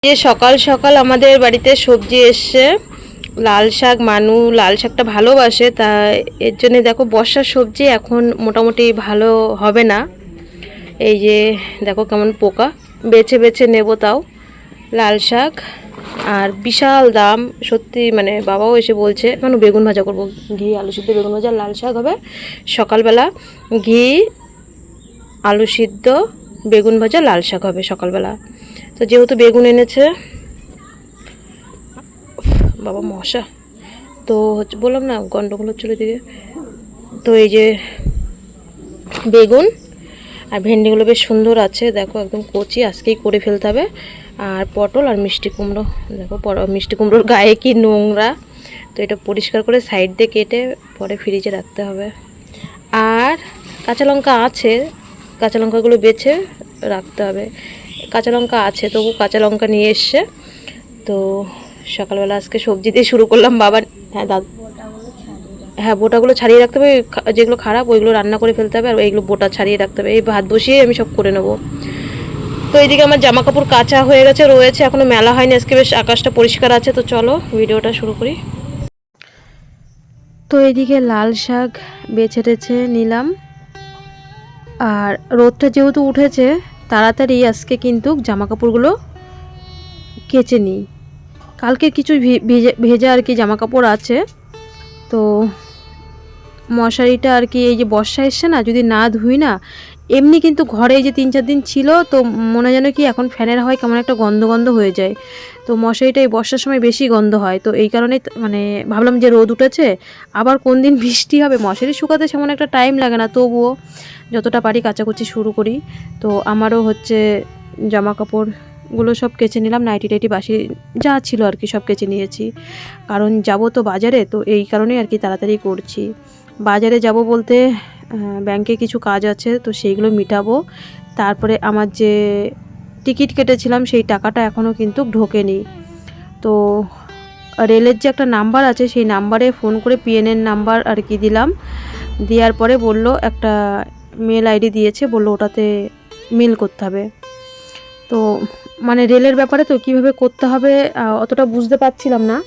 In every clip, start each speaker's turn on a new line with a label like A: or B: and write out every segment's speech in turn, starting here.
A: যে সকাল সকাল আমাদের বাড়িতে সবজি এসছে, লাল শাক। মানু লাল শাকটা ভালোবাসে, তা এর জন্য দেখো বর্ষার সবজি এখন মোটামুটি ভালো হবে না। এই যে দেখো কেমন পোকা, বেছে বেছে নেব তাও লাল শাক। আর বিশাল দাম সত্যি, মানে বাবাও এসে বলছে কেন বেগুন ভাজা করবো, ঘি আলু সিদ্ধ বেগুন ভাজা, লাল শাক হবে সকালবেলা, ঘি আলু সিদ্ধ বেগুন ভাজা লাল শাক হবে সকালবেলা। তো যেহেতু বেগুন এনেছে, বাবা মশা, তো হচ্ছে বললাম না গন্ডগোল হচ্ছিল দিকে। তো এই যে বেগুন আর ভেন্ডিগুলো বেশ সুন্দর আছে, দেখো একদম কচি, আজকেই করে ফেলতে হবে। আর পটল আর মিষ্টি কুমড়ো, দেখো মিষ্টি কুমড়োর গায়ে কি নোংরা, তো এটা পরিষ্কার করে সাইড দিয়ে কেটে পরে ফ্রিজে রাখতে হবে। আর কাঁচা লঙ্কা আছে, কাঁচা লঙ্কাগুলো বেছে রাখতে হবে। কাঁচা লঙ্কা আছে, তবু কাঁচা লঙ্কা নিয়ে এসছে। তো সকালবেলা আজকে সবজি দিয়ে শুরু করলাম। বাবা হ্যাঁ দাদা, হ্যাঁ বোটাগুলো ছাড়িয়ে রাখতে হবে, যেগুলো খারাপ ওইগুলো রান্না করে ফেলতে হবে, আর এইগুলো বোটা ছাড়িয়ে রাখতে হবে। এই ভাত বসিয়ে আমি সব করে নেবো। তো এইদিকে আমার জামা কাপড় কাচা হয়ে গেছে, রয়েছে এখনো মেলা হয়নি, আজকে বেশ আকাশটা পরিষ্কার আছে। তো চলো ভিডিওটা শুরু করি। তো এইদিকে লাল শাক বেছে টেছে নিলাম, আর রোদটা যেহেতু উঠেছে তাড়াতাড়ি আজকে কিন্তু জামা কাপড়গুলো কেচে নিই। কালকে কিছু ভেজা আর কি জামা কাপড় আছে। তো মশারিটা আর কি এই যে বর্ষা এসছে না, যদি না ধুই না, এমনি কিন্তু ঘরে এই যে 3-4 দিন ছিল, তো মনে যেন কি এখন ফ্যানের হয় কেমন একটা গন্ধ গন্ধ হয়ে যায়। তো মশারিটা এই বর্ষার সময় বেশি গন্ধ হয়, তো এই কারণে মানে ভাবলাম যে রোদ উঠেছে, আবার কোন দিন বৃষ্টি হবে, মশারি শুকাতে সেমন একটা টাইম লাগে না, তবুও যতটা পারি কাচাকুচি শুরু করি। তো আমারও হচ্ছে জামা কাপড়গুলো সব কেচে নিলাম, নাইটি টাইটি বাসি যা ছিল আর কি সব কেচে নিয়েছি, কারণ যাব তো বাজারে, তো এই কারণেই আর কি তাড়াতাড়ি করছি। বাজারে যাব বলতে ব্যাংকে কিছু কাজ আছে, তো সেইগুলো মিটাবো। তারপরে আমার যে টিকিট কেটেছিলাম সেই টাকাটা এখনও কিন্তু ঢোকেনি। তো রেলের যে একটা নাম্বার আছে সেই নাম্বারে ফোন করে পিএনএন নাম্বার আর কি দিলাম, দেওয়ার পরে বলল একটা মেল আইডি দিয়েছে, বলল ওটাতে মেল করতে হবে। তো মানে রেলের ব্যাপারে তো কীভাবে করতে হবে অতটা বুঝতে পারছিলাম না।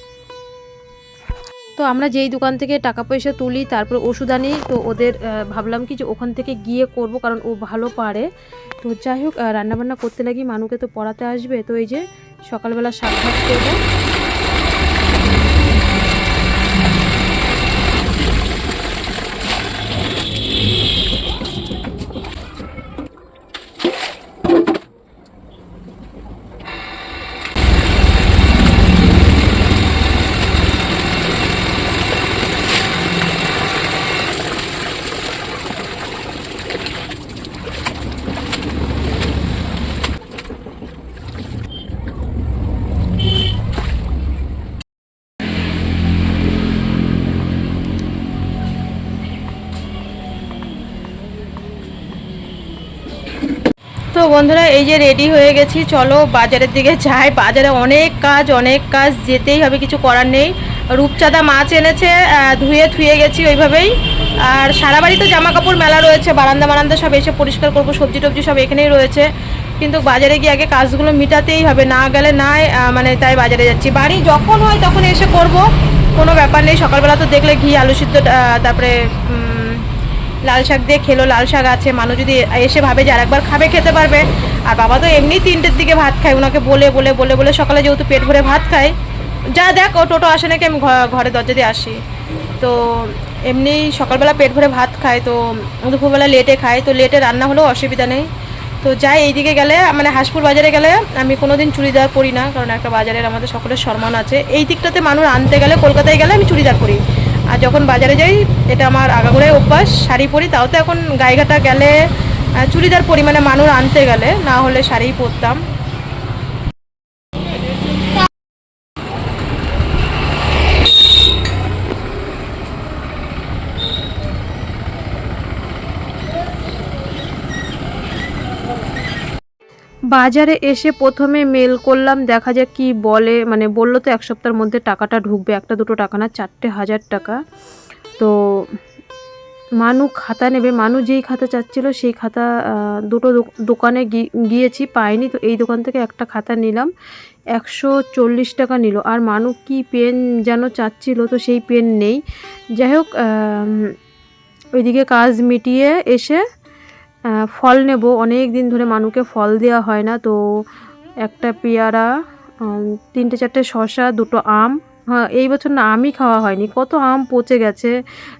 A: তো আমরা যেই দোকান থেকে টাকা পয়সা তুলি তারপর ওষুধ আনি, তো ওদের ভাবলাম কি যে ওখান থেকে গিয়ে করব, কারণ ও ভালো পারে। তো যাই হোক রান্নাবান্না করতে লাগি, মানুকে তো পড়াতে আসবে। তো এই যে সকালবেলা শাক ভাত করবো। তো বন্ধুরা এই যে রেডি হয়ে গেছি, চলো বাজারের দিকে যাই। বাজারে অনেক কাজ, যেতেই হবে, কিছু করার নেই। রূপচাঁদা মাছ এনেছে, ধুয়ে থুয়ে গেছি ওইভাবেই। আর সারা বাড়ি তো জামা কাপড় মেলা রয়েছে, বারান্দা সব এসে পরিষ্কার করবো, সবজি টবজি সব এখানেই রয়েছে। কিন্তু বাজারে গিয়ে আগে কাজগুলো মিটাতেই হবে, না গেলে নাই, মানে তাই বাজারে যাচ্ছি। বাড়ি যখন হয় তখন এসে করব, কোনো ব্যাপার নেই। সকালবেলা তো দেখলে ঘি আলু সিদ্ধ, তারপরে লাল শাক দিয়ে খেলো, লাল শাক আছে, মানুষ যদি এসে ভাবে যে আরেকবার খাবে খেতে পারবে। আর বাবা তো এমনি 3টের দিকে ভাত খায়, ওনাকে বলে বলে বলে বলে সকালে যেহেতু পেট ভরে ভাত খায়, যা দেখ ও টোটো আসে নাকি, আমি ঘরে দরজা দিয়ে আসি। তো এমনি সকালবেলা পেট ভরে ভাত খায়, তো দুপুরবেলা লেটে খায়, তো লেটে রান্না হলেও অসুবিধা নেই। তো যাই এইদিকে গেলে, মানে হাঁসপুর বাজারে গেলে আমি কোনো দিন চুড়িদার পরি না, কারণ একটা বাজারের আমাদের সকলের সম্মান আছে। এই দিকটাতে মানুষ আনতে গেলে, কলকাতায় গেলে আমি চুড়িদার পরি, আর যখন বাজারে যাই এটা আমার আগাগোড়াই অভ্যাস, শাড়ি পরি। তাও তো এখন গায়েঘাটা গেলে চুড়িদার পরি, মানে মানুষ আনতে গেলে, না হলে শাড়িই পরতাম। বাজারে এসে প্রথমে মেল করলাম, দেখা যাক কি বলে। মানে বললো তো 1 সপ্তাহের মধ্যে টাকাটা ঢুকবে, 1-2 টাকা না, 4,000 টাকা। তো মানু খাতা নেবে, মানু যেই খাতা চাচ্ছিল সেই খাতা দুটো দোকানে গিয়েছি, পাইনি। তো এই দোকান থেকে একটা খাতা নিলাম, 140 টাকা নিল। আর মানু কি পেন যেন চাচ্ছিল, তো সেই পেন নেই। যাই হোক, ওইদিকে কাজ মিটিয়ে এসে ফল নেব। অনেক দিন ধরে মানুকে ফল দেওয়া হয় না। তো একটা পেয়ারা, 3-4টে শসা, 2টো আম। হ্যাঁ, এই বছর না আমই খাওয়া হয়নি, কত আম পচে গেছে,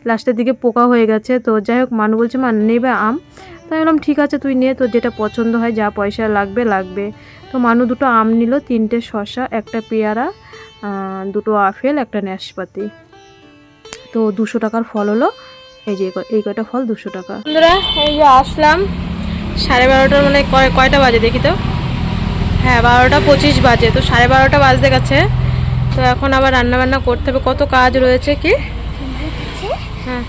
A: লাস্টের দিকে পোকা হয়ে গেছে। তো যাই হোক, মানু বলছে মা নেবে আম? তাই বললাম ঠিক আছে তুই নে, তোর যেটা পছন্দ হয়, যা পয়সা লাগবে। তো মানু 2টো আম নিল, 3টে শসা, একটা পেয়ারা, 2টো আপেল, একটা নাশপাতি। তো 200 টাকার ফল হলো। এই যে এই কয়টা ফল 200 টাকা। বন্ধুরা, এই যে আসলাম 12:30, মানে কয়টা বাজে দেখি তো, হ্যাঁ 12টা 25 বাজে। তো 12:30 বাজতে গেছে। তো এখন আবার রান্নাবান্না করতে হবে, কত কাজ রয়েছে। কি হ্যাঁ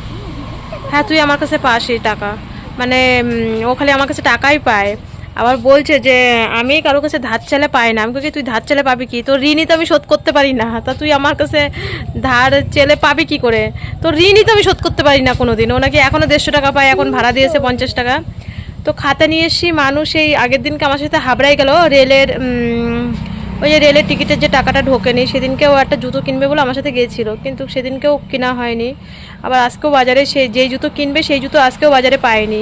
A: হ্যাঁ, তুই আমার কাছে পাস এই টাকা, মানে ও খালি আমার কাছে টাকাই পায়। আবার বলছে যে আমি কারোর কাছে ধার চালে পাই না। আমি বলছি তুই ধার চালে পাবি কি, তোর ঋণই তো আমি শোধ করতে পারি না, তা তুই আমার কাছে ধার চেলে পাবি কি করে? তোর ঋণই তো আমি শোধ করতে পারি না কোনো দিন। ও নাকি এখনও 150 টাকা পায়, এখন ভাড়া দিয়েছে 50 টাকা। তো খাতা নিয়ে এসছি। মানুষ এই আগের দিনকে আমার সাথে হাবড়াই গেল রেলের, ওই যে রেলের টিকিটের যে টাকাটা ঢোকেনি, সেদিনকেও একটা জুতো কিনবে বলে আমার সাথে গিয়েছিল, কিন্তু সেদিনকেও কেনা হয়নি। আবার আজকেও বাজারে যেই জুতো কিনবে সেই জুতো আজকেও বাজারে পায়নি।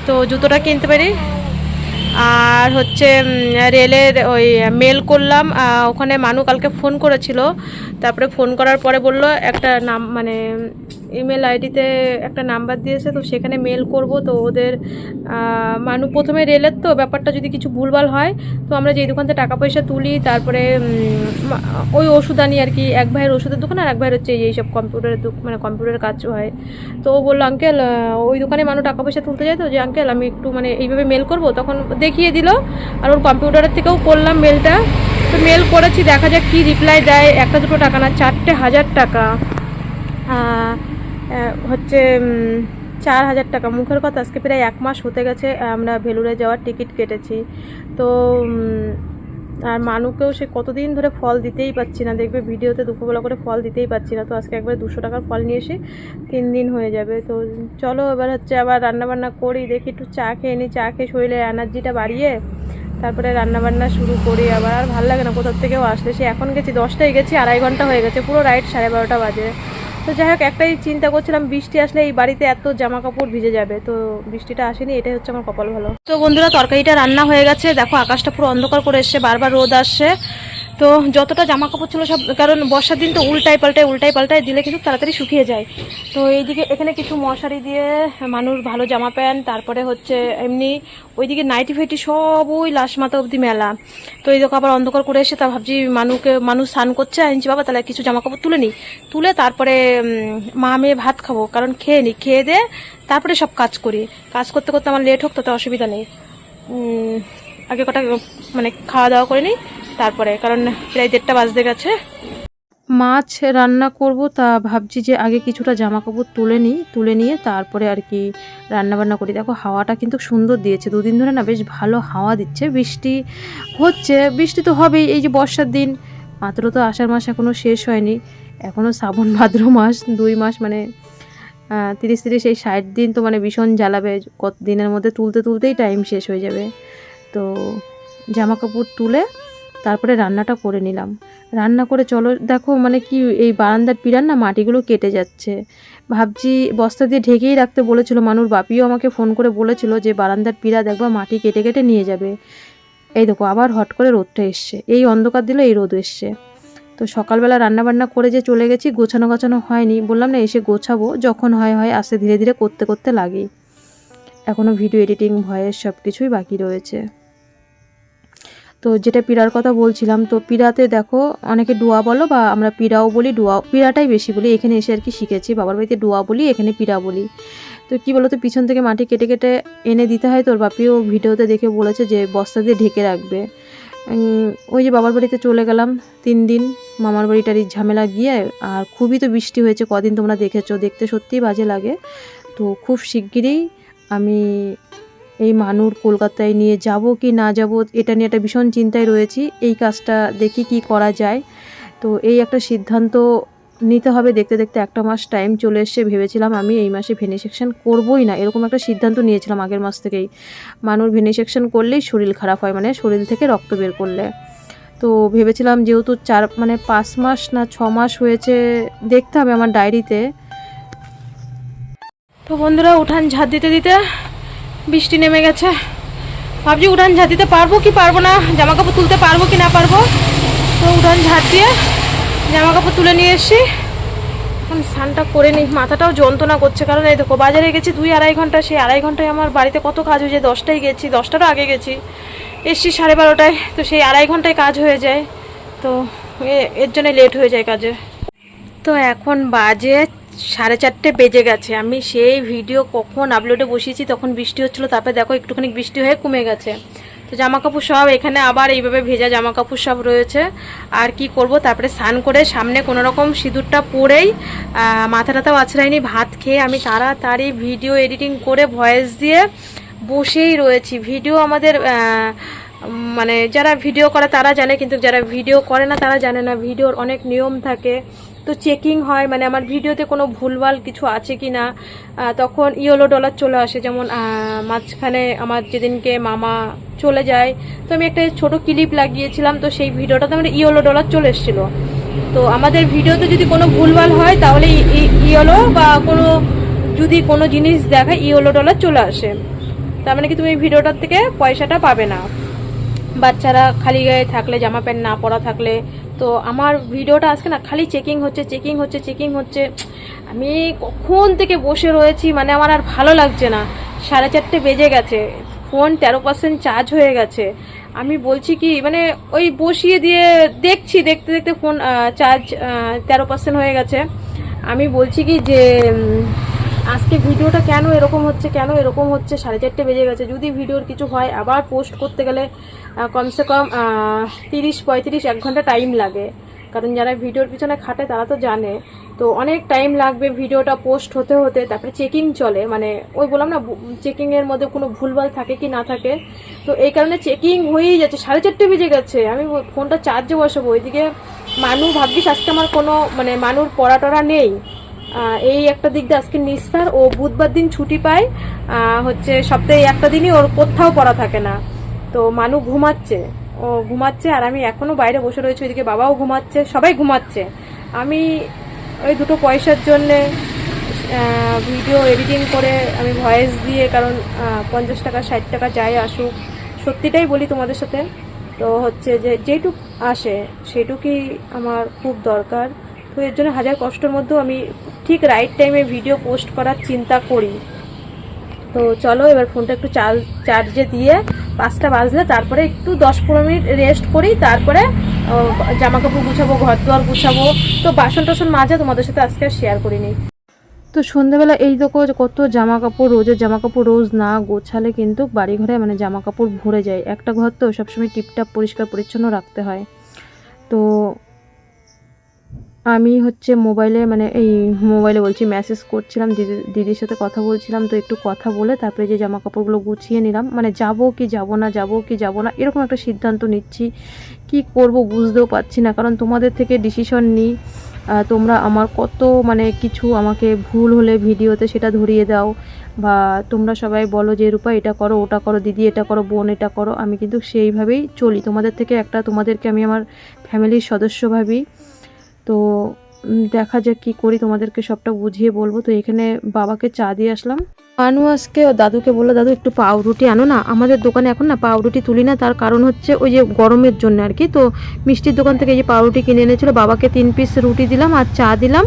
A: তো জুতোটা কিনতে পারি। আর হচ্ছে রেলের ওই মেল করলাম, ওখানে মানু কালকে ফোন করেছিল। তারপরে ফোন করার পরে বললো একটা নাম, মানে ইমেল আইডিতে একটা নাম্বার দিয়েছে, তো সেখানে মেল করব। তো ওদের মানু প্রথমে রেলের তো ব্যাপারটা যদি কিছু ভুলভাল হয়, তো আমরা যেই দোকান থেকে টাকা পয়সা তুলি, তারপরে ওই ওষুধ আনি আর কি। এক ভাইয়ের ওষুধের দোকান, আর এক ভাইয়ের হচ্ছে এইসব কম্পিউটারের মানে কম্পিউটারের কাজ হয়। তো ও বললো আঙ্কেল, ওই দোকানে মানুষ টাকা পয়সা তুলতে যায়, তো যে আঙ্কেল আমি একটু মানে এইভাবে মেল করব, তখন দেখিয়ে দিল। আর ওর কম্পিউটারের থেকেও করলাম মেলটা। তো মেল করেছি, দেখা যাক কি রিপ্লাই দেয়। 1-2 টাকা না, 4টে 1000 টাকা, হচ্ছে 4000 টাকা। মুখের কথা, আজকে প্রায় 1 মাস হতে গেছে আমরা ভেলুরে যাওয়ার টিকিট কেটেছি। তো আর মানুকেও সে কতদিন ধরে ফল দিতেই পাচ্ছি না, দেখবে ভিডিওতে দুপুরবেলা করে ফল দিতেই পাচ্ছি না। তো আজকে একবারে 200 টাকার ফল নিয়ে এসে 3 দিন হয়ে যাবে। তো চলো এবার হচ্ছে আবার রান্নাবান্না করি, দেখি একটু চা খেয়ে নিই, চা খেয়ে শরীরে এনার্জিটা বাড়িয়ে তারপরে রান্নাবান্না শুরু করি। আবার আর ভালো লাগে না কোথাও থেকেও আসলে, সে এখন গেছি 10টায় গেছি, 2.5 ঘন্টা হয়ে গেছে, পুরো রাইট 12:30 বাজে। তো যাই হোক, একটাই চিন্তা করছিলাম, বৃষ্টি আসলে এই বাড়িতে এত জামা কাপড় ভিজে যাবে, তো বৃষ্টিটা আসেনি, এটাই হচ্ছে আমার কপাল ভালো। তো বন্ধুরা, তরকারিটা রান্না হয়ে গেছে, দেখো আকাশটা পুরো অন্ধকার করে এসছে, বারবার রোদ আসছে। তো যতটা জামা কাপড় ছিল সব, কারণ বর্ষার দিন তো উল্টাই পাল্টায় দিলে কিন্তু তাড়াতাড়ি শুকিয়ে যায়। তো এইদিকে এখানে কিছু মশারি দিয়ে মানুষ ভালো জামা প্যান্ট, তারপরে হচ্ছে এমনি ওইদিকে নাইটি ফাইটি সব ওই লাস্ট মাথা অবধি মেলা। তো এই দেখো আবার অন্ধকার করে এসে, তা ভাবছি মানুষ স্নান করছে, আনছি বাবা তাহলে কিছু জামা কাপড় তুলে তারপরে মা মেয়ে ভাত খাবো, কারণ খেয়ে দে তারপরে সব কাজ করি। কাজ করতে করতে আমার লেট হোক, তাতে অসুবিধা নেই। আগে কটা মানে খাওয়া দাওয়া করে নিই তারপরে, কারণ প্রায় 1:30 বাজতে গেছে। মাছ রান্না করব, তা ভাবছি যে আগে কিছুটা জামা কাপড় তুলে নিয়ে তারপরে আর কি রান্নাবান্না করি। দেখো হাওয়াটা কিন্তু সুন্দর দিয়েছে, 2 দিন ধরে না বেশ ভালো হাওয়া দিচ্ছে। বৃষ্টি তো হবেই, এই যে বর্ষার দিন, মাত্র তো আষাঢ় মাস এখনও শেষ হয়নি, এখনও শ্রাবণ ভাদ্র মাস, 2 মাস, মানে 30 এই 60 দিন তো মানে ভীষণ জ্বালাবে। কত দিনের মধ্যে তুলতেই টাইম শেষ হয়ে যাবে। তো জামা কাপড় তুলে তারপরে রান্নাটা করে নিলাম। রান্না করে চলো, দেখো মানে কি এই বারান্দার পিরান না মাটিগুলো কেটে যাচ্ছে। ভাবছি বস্তা দিয়ে ঢেকেই রাখতে বলেছিল মানুর বাপিও আমাকে ফোন করে বলেছিল যে বারান্দার পিরা দেখবা মাটি কেটে কেটে নিয়ে যাবে। এই দেখো আবার হট করে রোদটা এসছে, এই অন্ধকার দিল এই রোদ এসছে। তো সকালবেলা রান্নাবান্না করে যে চলে গেছি, গোছানো হয়নি, বললাম না এসে গোছাবো, যখন হয় আস্তে ধীরে ধীরে করতে লাগি। এখনও ভিডিও এডিটিং, ভয়েস সব কিছুই বাকি রয়েছে। তো যেটা পিড়ার কথা বলছিলাম, তো পিড়াতে দেখো অনেকে ডুয়া বলো, বা আমরা পিড়াও বলি, পিড়াটাই বেশি বলি, এখানে এসে আর কি শিখেছি। বাবার বাড়িতে ডুয়া বলি, এখানে পিড়া বলি। তো কি বলো তো, পিছন থেকে মাটি কেটে কেটে এনে দিতে হয়। তোর বাপিও ভিডিওতে দেখে বলেছে যে বস্তা দিয়ে ঢেকে রাখবে। ওই যে বাবার বাড়িতে চলে গেলাম 3 দিন, মামার বাড়িটারই ঝামেলা গিয়ে। আর খুবই তো বৃষ্টি হয়েছে কদিন, তোমরা দেখেছো, দেখতে সত্যিই বাজে লাগে। তো খুব শিগগিরই আমি এই মানুর কলকাতায় নিয়ে যাব কি না যাব, এটা নিয়ে একটা ভীষণ চিন্তায় রয়েছি। এই কাজটা দেখি কি করা যায়। তো এই একটা সিদ্ধান্ত নিতে হবে। দেখতে দেখতে একটা মাস টাইম চলে এসে ভেবেছিলাম আমি এই মাসে ভেনিসেকশন করবই না, এরকম একটা সিদ্ধান্ত নিয়েছিলাম আগের মাস থেকেই। মানুষ ভেনিসেকশন করলেই শরীর খারাপ হয়, মানে শরীর থেকে রক্ত বের করলে। তো ভেবেছিলাম যেহেতু 5 মাস না 6 মাস হয়েছে, দেখতে হবে আমার ডায়েরিতে। তো বন্ধুরা, উঠান ঝাঁট দিতে দিতে বৃষ্টি নেমে গেছে। ভাবছি উঠান ঝাঁট দিতে পারবো কি পারবো না, জামা কাপড় তুলতে পারবো কি না পারবো। তো উঠান ঝাঁট দিয়ে জামা কাপড় তুলে নিয়ে এসছি। এখন স্নানটা করে নিই, মাথাটাও যন্ত্রণা করছে, কারণ এই দেখো বাজারে গেছি 2-2.5 ঘন্টা, সেই 2.5 ঘন্টায় আমার বাড়িতে কত কাজ হয়ে যায়। 10টায় গেছি, 10টারও আগে গেছি, এসছি 12:30টায়, তো সেই 2.5 ঘন্টায় কাজ হয়ে যায়। তো এর জন্য লেট হয়ে যায় কাজে। তো এখন বাজে 4:30 বেজে গেছে। আমি সেই ভিডিও কখন আপলোডে বসিয়েছি, তখন বৃষ্টি হচ্ছিলো, তারপরে দেখো একটুখানি বৃষ্টি হয়ে কমে গেছে। তো জামা কাপড় সব এখানে আবার এইভাবে ভেজা জামা কাপড় সব রয়েছে। আর কি করব, তারপরে স্নান করে সামনে কোনো রকম সিঁদুরটা পরেই মাথাটাও আছড়াইনি, ভাত খেয়ে আমি তাড়াতাড়ি ভিডিও এডিটিং করে ভয়েস দিয়ে বসেই রয়েছি। ভিডিও আমাদের মানে যারা ভিডিও করে তারা জানে, কিন্তু যারা ভিডিও করে না তারা জানে না। ভিডিওর অনেক নিয়ম থাকে, তো চেকিং হয়, মানে আমার ভিডিওতে কোনো ভুলভাল কিছু আছে কি না। তখন ইয়েলো ডলার চলে আসে। যেমন মাঝখানে আমার যেদিনকে মামা চলে যায়, তো আমি একটা ছোট ক্লিপ লাগিয়েছিলাম, তো সেই ভিডিওটাতে আমার ইয়েলো ডলার চলে এসেছিলো। তো আমাদের ভিডিওতে যদি কোনো ভুলভাল হয় তাহলে ইয়েলো বা যদি কোনো জিনিস দেখায় ইয়েলো ডলার চলে আসে, তার মানে কি তুমি ভিডিওটার থেকে পয়সাটা পাবে না। বাচ্চারা খালি গায়ে থাকলে, জামা প্যান্ট না পরা থাকলে। তো আমার ভিডিওটা আজকে না খালি চেকিং হচ্ছে। আমি কখন থেকে বসে রয়েছি, মানে আমার আর ভালো লাগছে না। 4:30 বেজে গেছে, ফোন 13% চার্জ হয়ে গেছে। আমি বলছি কি, মানে ওই বসিয়ে দিয়ে দেখছি, দেখতে দেখতে ফোন চার্জ 13% হয়ে গেছে। আমি বলছি কি যে আজকে ভিডিওটা কেন এরকম হচ্ছে 4:30 বেজে গেছে। যদি ভিডিওর কিছু হয়, আবার পোস্ট করতে গেলে কমসে কম 30-35 1 ঘন্টা টাইম লাগে। কারণ যারা ভিডিওর পিছনে খাটে তারা তো জানে, তো অনেক টাইম লাগবে ভিডিওটা পোস্ট হতে হতে। তারপরে চেকিং চলে, মানে ওই বললাম না, চেকিংয়ের মধ্যে কোনো ভুলভাল থাকে কি না থাকে। তো এই কারণে চেকিং হয়েই যাচ্ছে, 4:30 বেজে গেছে। আমি ফোনটা চার্জে বসাবো, ওইদিকে মানু ভাগ্যিস আজকে আমার কোনো মানে মানুর পড়া টড়া নেই। এই একটা দিক দিয়ে আজকে নিস্তার, ও বুধবার দিন ছুটি পায়, হচ্ছে সপ্তাহে একটা দিনই ওর কোথাও পড়া থাকে না। তো মানু ঘুমাচ্ছে, আর আমি এখনো বাইরে বসে রয়েছি। ওইদিকে বাবাও ঘুমাচ্ছে, সবাই ঘুমাচ্ছে। আমি ওই দুটো পয়সার জন্যে ভিডিও এডিটিং করে আমি ভয়েস দিয়ে, কারণ 50 টাকা 60 টাকা যাই আসুক, সত্যিটাই বলি তোমাদের সাথে। তো হচ্ছে যে যেটুক আসে সেটুকুই আমার খুব দরকার। তো এর জন্য হাজার কষ্টের মধ্যেও আমি ঠিক রাইট টাইমে ভিডিও পোস্ট করার চিন্তা করি। তো চলো এবার ফোনটা একটু চার্জে দিয়ে 5টা বাজলে তারপরে একটু 10-15 মিনিট রেস্ট করি, তারপরে জামা কাপড় গুছাবো, ঘর দুয়ার গুছাবো। তো বাসন টাসন মাজা তোমাদের সাথে আজকে শেয়ার করিনি। তো সন্ধ্যাবেলা এই দেখো কত জামা কাপড়, রোজের জামা কাপড় রোজ না গোছালে কিন্তু বাড়ি ঘরে মানে জামা কাপড় ভরে যায়। একটা ঘর তো সবসময় টিপটাপ পরিষ্কার পরিচ্ছন্ন রাখতে হয়। তো আমি হচ্ছে মোবাইলে বলছি, মেসেজ করছিলাম, দিদির সাথে কথা বলছিলাম। তো একটু কথা বলে তারপরে যে জামা কাপড়গুলো গুছিয়ে নিলাম, মানে যাবো কি যাব না এরকম একটা সিদ্ধান্ত নিচ্ছি। কি করব বুঝতেও পারছি না, কারণ তোমাদের থেকে ডিসিশন নিই। তোমরা আমার কত মানে কিছু আমাকে ভুল হলে ভিডিওতে সেটা ধরিয়ে দাও, বা তোমরা সবাই বলো যে রূপা এটা করো, ওটা করো, দিদি এটা করো, বোন এটা করো। আমি কিন্তু সেইভাবেই চলি, তোমাদেরকে আমি আমার ফ্যামিলির সদস্য ভাবি। তো দেখা যাক কী করি, তোমাদেরকে সবটা বুঝিয়ে বলবো। তো এখানে বাবাকে চা দিয়ে আসলাম। মানু আজকে ও দাদুকে বললো, দাদু একটু পাউরুটি আনো না, আমাদের দোকানে এখন না পাউরুটি তুলি না, তার কারণ হচ্ছে ওই যে গরমের জন্য আর কি। তো মিষ্টির দোকান থেকে এই যে পাউরুটি কিনে এনেছিলো, বাবাকে 3 পিস রুটি দিলাম আর চা দিলাম।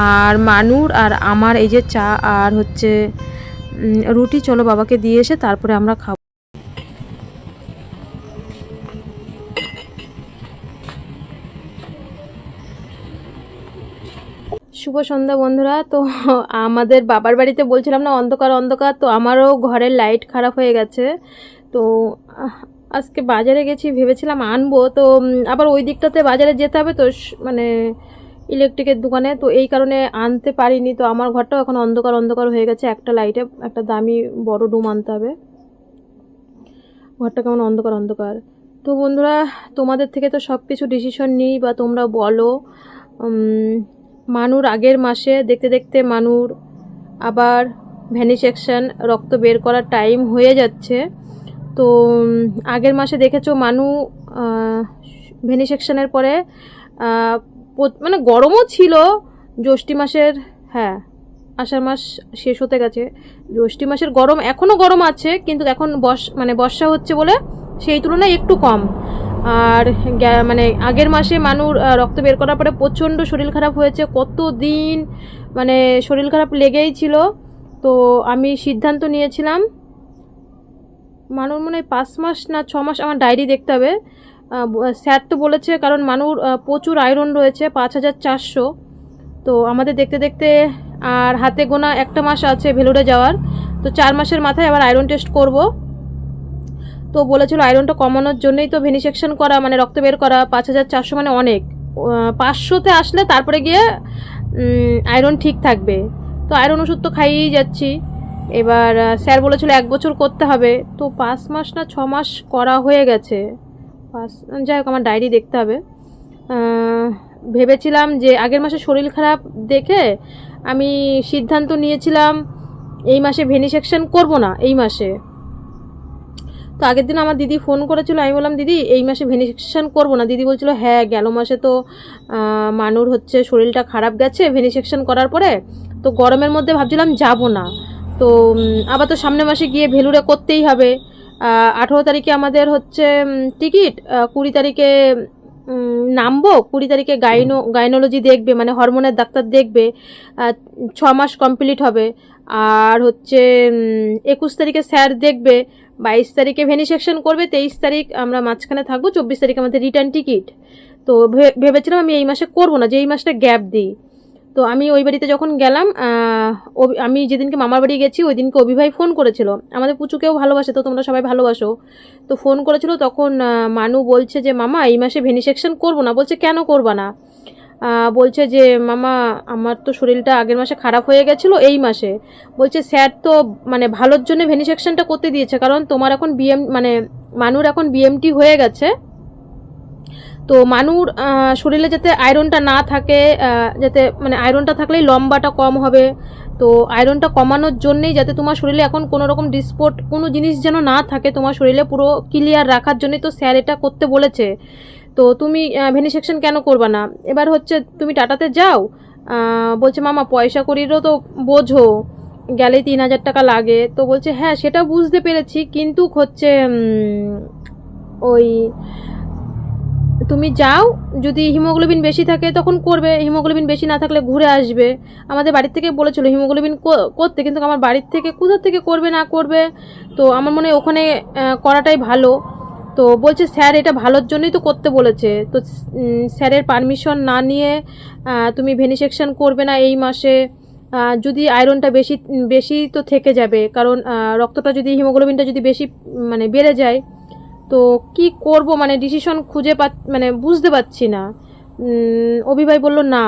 A: আর মানুর আর আমার এই যে চা আর হচ্ছে রুটি, চলো বাবাকে দিয়ে এসে তারপরে আমরা খাবো। শুভ সন্ধ্যা বন্ধুরা। তো আমাদের বাবার বাড়িতে বলছিলাম না অন্ধকার অন্ধকার, তো আমারও ঘরের লাইট খারাপ হয়ে গেছে। তো আজকে বাজারে গেছি, ভেবেছিলাম আনবো, তো আবার ওই দিকটাতে বাজারে যেতে হবে, তো মানে ইলেকট্রিকের দোকানে, তো এই কারণে আনতে পারিনি। তো আমার ঘরটাও এখন অন্ধকার অন্ধকার হয়ে গেছে, একটা লাইটে একটা দামি বড় ডুম আনতে হবে। ঘরটা কেমন অন্ধকার অন্ধকার। তো বন্ধুরা, তোমাদের থেকে তো সব কিছু ডিসিশন নিই, বা তোমরা বলো মানুর আগের মাসে দেখতে দেখতে মানুর আবার ভ্যানিসেকশন রক্ত বের করার টাইম হয়ে যাচ্ছে। তো আগের মাসে দেখেছো মানু ভ্যানিসেকশনের পরে মানে গরমও ছিল জ্যৈষ্ঠ মাসের, হ্যাঁ আষাঢ় মাস শেষ হতে গেছে, জ্যৈষ্ঠ মাসের গরম এখনও গরম আছে, কিন্তু এখন মানে বর্ষা হচ্ছে বলে সেই তুলনায় একটু কম। আর মানে আগের মাসে মানুর রক্ত বের করার পরে প্রচণ্ড শরীর খারাপ হয়েছে, কত দিন মানে শরীর খারাপ লেগেই ছিল। তো আমি সিদ্ধান্ত নিয়েছিলাম, মানুর মনে হয় 5 মাস না 6 মাস, আমার ডায়েরি দেখতে হবে, স্যার তো বলেছে কারণ মানুর প্রচুর আয়রন রয়েছে 5400। তো আমাদের দেখতে দেখতে আর হাতে গোনা একটা মাস আছে ভেলোরে যাওয়ার, তো 4 মাসের মাথায় আবার আয়রন টেস্ট করব। তো বলেছিল আয়রনটা কমানোর জন্যই তো ভেনিসেকশন করা, মানে রক্ত বের করা। 5400 মানে অনেক, 500তে আসলে তারপরে গিয়ে আয়রন ঠিক থাকবে। তো আয়রন ওষুধ তো খাইয়েই যাচ্ছি। এবার স্যার বলেছিল 1 বছর করতে হবে, তো 5 মাস না 6 মাস করা হয়ে গেছে। যাই হোক আমার ডায়েরি দেখতে হবে। ভেবেছিলাম যে আগের মাসে শরীর খারাপ দেখে আমি সিদ্ধান্ত নিয়েছিলাম এই মাসে ভেনিসেকশন করব না এই মাসে। তো আগের দিন আমার দিদি ফোন করেছিল, আমি বললাম দিদি এই মাসে ভেনিসেকশন করব না। দিদি বলছিল হ্যাঁ গেল মাসে তো মানুর হচ্ছে শরীরটা খারাপ গেছে ভেনিসেকশন করার পরে, তো গরমের মধ্যে ভাবছিলাম যাব না। তো আবার তো সামনের মাসে গিয়ে ভেলুরে করতেই হবে। 18 তারিখে আমাদের হচ্ছে টিকিট, 20 তারিখে নামবো, 20 তারিখে গাইনোলজি দেখবে, মানে হরমোনের ডাক্তার দেখবে, 6 মাস কমপ্লিট হবে। আর হচ্ছে 21 তারিখে স্যার দেখবে, 22 তারিখে ভেনিসেকশন করবে, 23 তারিখ আমরা মাঝখানে থাকবো, 24 তারিখ আমাদের রিটার্ন টিকিট। তো ভেবেছিলাম আমি এই মাসে করবো না, যে এই মাসটা গ্যাপ দিই। তো আমি ওই বাড়িতে যখন গেলাম, আমি যেদিনকে মামার বাড়ি গেছি ওই দিনকে অভিভাই ফোন করেছিল, আমাদের পুচুকেও ভালোবাসে, তো তোমরা সবাই ভালোবাসো, তো ফোন করেছিল। তখন মানু বলছে যে মামা এই মাসে ভেনিসেকশন করবো না। বলছে কেন করবা না? বলছে যে মামা আমার তো শরীরটা আগের মাসে খারাপ হয়ে গেছিলো এই মাসে, বলছে স্যার তো মানে ভালোর জন্য ভেনিসেকশনটা করতে দিয়েছে, কারণ তোমার এখন মানে মানুর এখন বিএমটি হয়ে গেছে, তো মানুর শরীরে যাতে আয়রনটা না থাকে, যাতে মানে আয়রনটা থাকলেই লম্বাটা কম হবে, তো আয়রনটা কমানোর জন্যেই যাতে তোমার শরীরে এখন কোনো রকম ডিসপোর্ট কোনো জিনিস যেন না থাকে তোমার শরীরে, পুরো ক্লিয়ার রাখার জন্যই তো স্যার এটা করতে বলেছে। তো তুমি ভেনিসেকশন কেন করবা না? এবার হচ্ছে তুমি টাটাতে যাও, বলছে মামা পয়সা করিরও তো বোঝো, গেলেই 3000 টাকা লাগে। তো বলছে হ্যাঁ সেটা বুঝতে পেরেছি, কিন্তু হচ্ছে ওই তুমি যাও, যদি হিমোগ্লোবিন বেশি থাকে তখন করবে, হিমোগ্লোবিন বেশি না থাকলে ঘুরে আসবে। আমাদের বাড়ির থেকে বলেছিল হিমোগ্লোবিন করতে, কিন্তু আমার বাড়ির থেকে কোথা থেকে করবে না করবে, তো আমার মনে হয় ওখানে করাটাই ভালো। তো বলছে স্যার এটা ভালোর জন্যই তো করতে বলেছে, তো স্যারের পারমিশন না নিয়ে তুমি ভেনিসেকশন করবে না এই মাসে। যদি আয়রনটা বেশি বেশি তো থেকে যাবে, কারণ রক্তটা যদি হিমোগ্লোবিনটা যদি বেশি মানে বেড়ে যায়, তো কি করব মানে ডিসিশন খুঁজে মানে বুঝতে পারছি না। অভিভাই বলল না,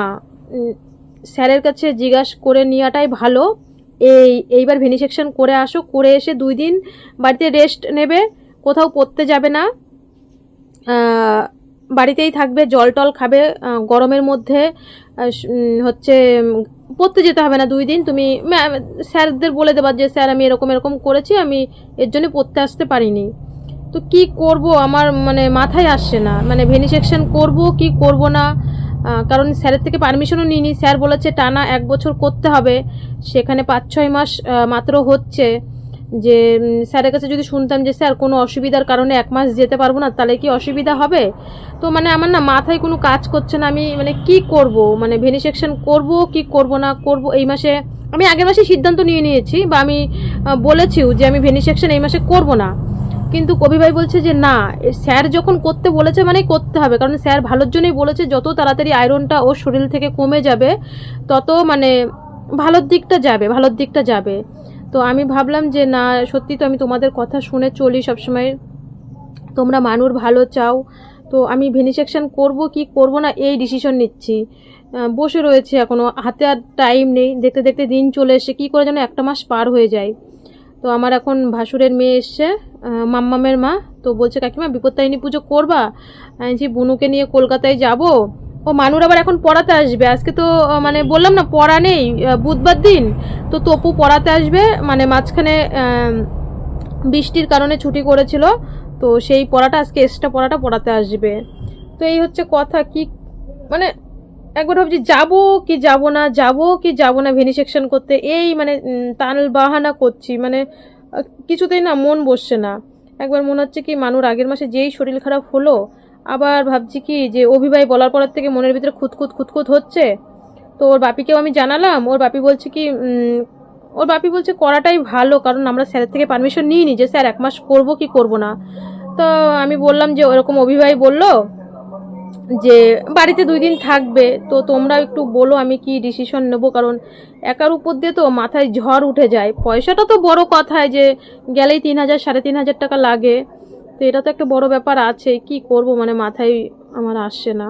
A: স্যারের কাছে জিজ্ঞাসা করে নেওয়াটাই ভালো, এইবার ভেনিসেকশন করে আসো, করে এসে 2 দিন বাড়িতে রেস্ট নেবে, কোথাও পড়তে যাবে না, বাড়িতেই থাকবে, জল টল খাবে, গরমের মধ্যে হচ্ছে পড়তে যেতে হবে না 2 দিন। তুমি স্যারদের বলে দেবা যে স্যার আমি এরকম এরকম করেছি, আমি এর জন্য পড়তে আসতে পারিনি। তো কি করব আমার মানে মাথায় আসছে না, মানে ভেনিসেকশন করব কি করব না, কারণ স্যারের থেকে পারমিশনও নিইনি। স্যার বলেছে টানা 1 বছর করতে হবে, সেখানে 5-6 মাস মাত্র হচ্ছে। যে স্যারের কাছে যদি শুনতাম যে স্যার কোনো অসুবিধার কারণে 1 মাস যেতে পারবো না, তাহলে কি অসুবিধা হবে? তো মানে আমার না মাথায় কোনো কাজ করছে না, আমি মানে কি করব, মানে ভেনিসেকশন করব কি করব না করব। এই মাসে আমি আগের মাসে সিদ্ধান্ত নিয়ে নিয়েছি, বা আমি বলেছিও যে আমি ভেনিসেকশন এই মাসে করব না, কিন্তু কবি ভাই বলছে যে না স্যার যখন করতে বলেছে মানে করতে হবে, কারণ স্যার ভালোর জন্যই বলেছে, যত তাড়াতাড়ি আয়রনটা ওর শরীর থেকে কমে যাবে তত মানে ভালোর দিকটা যাবে। তো আমি ভাবলাম যে না সত্যি তো আমি তোমাদের কথা শুনে চলি সবসময়, তোমরা মানুর ভালো চাও, তো আমি ভেনিসেকশন করব কি করব না এই ডিসিশন নিচ্ছি। বসে রয়েছে, এখনও হাতে আর টাইম নেই, দেখতে দেখতে দিন চলে এসে কী করে যেন 1 মাস পার হয়ে যায়। তো আমার এখন ভাসুরের মেয়ে এসছে, মাম্মামের মা, তো বলছে কাকিমা বিপত্তারিণী পুজো করবা? যে বুনুকে নিয়ে কলকাতায় যাব, ও মানুর আবার এখন পড়াতে আসবে, আজকে তো মানে বললাম না পড়া নেই, বুধবার দিন তো তপু পড়াতে আসবে, মানে মাঝখানে বৃষ্টির কারণে ছুটি করেছিল, তো সেই পড়াটা আজকে এক্সট্রা পড়াটা পড়াতে আসবে। তো এই হচ্ছে কথা, কি মানে একবার ভাবছি যাবো কি যাব না, যাবো কি যাব না ভেনিসেকশন করতে, এই মানে টাল বাহানা করছি, মানে কিছুতেই না মন বসছে না। একবার মনে হচ্ছে কি মানুর আগের মাসে যেই শরীর খারাপ হলো, আবার ভাবছি কি যে অভিভাই বলার পর থেকে মনের ভিতরে খুঁতখুত খুঁতখুত হচ্ছে। তো ওর বাপিকেও আমি জানালাম, ওর বাপি বলছে কি ওর বাপি বলছে করাটাই ভালো, কারণ আমরা স্যারের থেকে পারমিশন নিইনি যে স্যার 1 মাস করবো কি করব না। তো আমি বললাম যে ওরকম অভিভাই বললো যে বাড়িতে 2 দিন থাকবে, তো তোমরা একটু বলো আমি কি ডিসিশন নেব, কারণ একার উপর দিয়ে তো মাথায় ঝড় উঠে যায়। পয়সাটা তো বড় কথায় যে গেলেই 3,000 3,500 টাকা লাগে, তো এটা তো একটা বড় ব্যাপার আছে, কি করব মানে মাথায় আমার আসছে না।